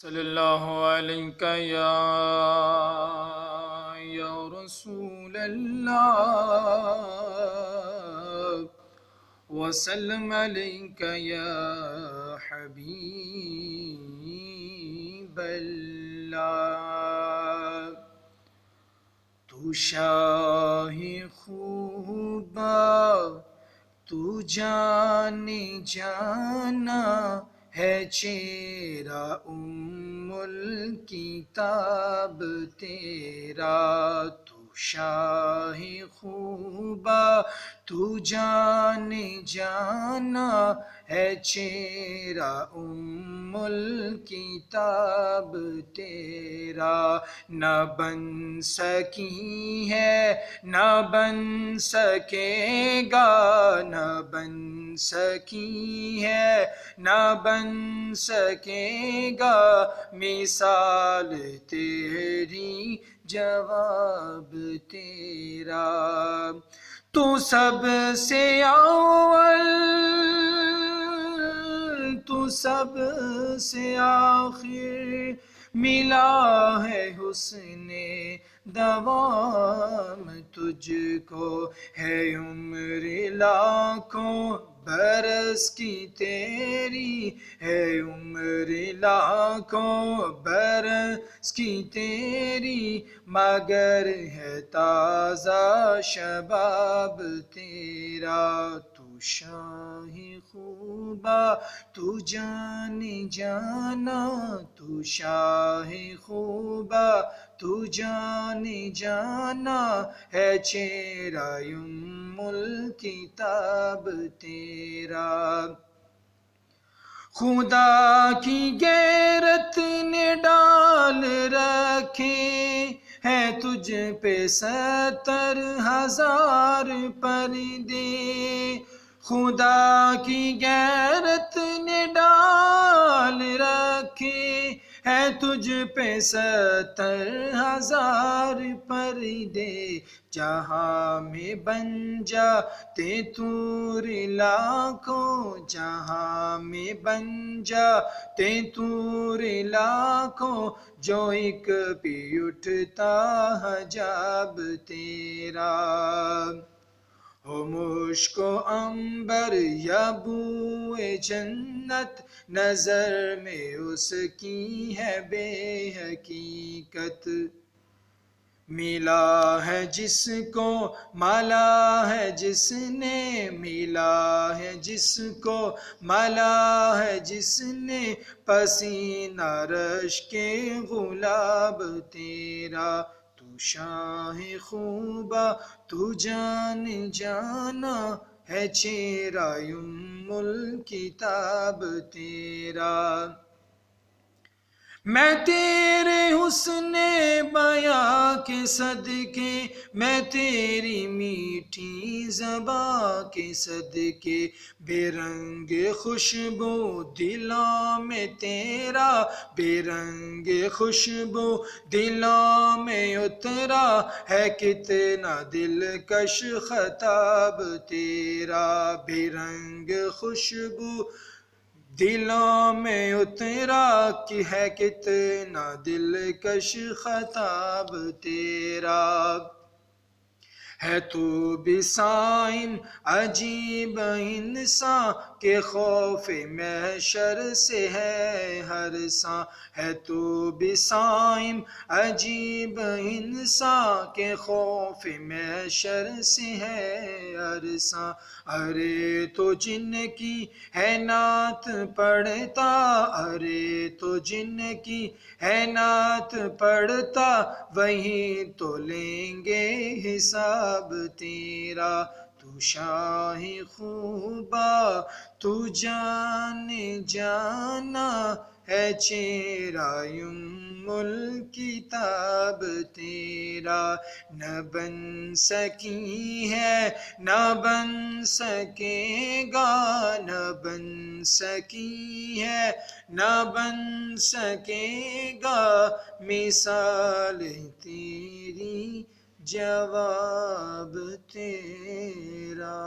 صلی اللہ علیہ یا رسول اللہ وسلم علیک یا حبیب اللہ۔ تو شاہ خوبا تو جان جانا ہے چہرہ الکتاب تیرا۔ تو شاہ خوبا تو جان جانا ہے چہرہ الکتاب تیرا۔ نہ بن سکی ہے نہ بن سکے گا، نہ بن سکی ہے نہ بن سکے گا مثال تیری جواب تیرا۔ تو سب سے اول تو سب سے آخر ملا ہے حسن دوام تجھ کو، ہے عمر لاکھوں برس کی تیری، ہے عمر لاکھوں برس کی تیری، مگر ہے تازہ شباب تیرا۔ تو شاہ خوبا تو جان جانا، تو شاہ خوبا تو جان جانا ہے چہرہ الکتاب تیرا۔ خدا کی غیرت نے ڈال رکھے ہیں تجھ پہ 70,000 پردے، خدا کی غیرت نے ڈال رکھے ہے تجھ پہ 70,000 پردے۔ جہاں میں بن جاتے طور لاکھوں، جہاں میں بن جاتے طور لاکھوں، جو ایک بھی اٹھتا حجاب تیرا۔ ہو مشک و عنبر یا بوئے جنت، نظر میں اس کی ہے بے حقیقت۔ ملا ہے جس کو ملا ہے جس نے، ملا ہے جس کو ملا ہے جس نے، پسینہ رش کے گلاب تیرا۔ تو شاہ خوبا تو جان جانا ہے چہرہ الکتاب تیرا۔ میں تیرے حسن بیاں کے صدقے، میں تیری میٹھی زباں کے صدقے، بے رنگ خوشبو دلوں میں تیرا، بے رنگ خوشبو دلوں میں اترا ہے، کتنا دلکش خطاب تیرا۔ بے رنگ خوشبو دلوں میں اترا کہ ہے کتنا دلکش خطاب تیرا۔ ہے تو بھی سائن عجیب انسان کہ خوف محشر سے ہے ہر ساں، ہے تو بھی سائن عجیب انسان کہ خوف محشر سے ہے ہر ساں۔ ارے تو جن کی ہے نعت پڑھتا، ارے تو جن کی ہے نعت پڑھتا، وہی تو لیں گے حساب تیرا۔ تو شاہ خوبا تو جان جانا ہے چہرہ الکتاب تیرا۔ نہ بن سکی ہے نہ بن سکے گا، نہ بن سکی ہے نہ بن سکے گا مثال تیری جواب تیرا۔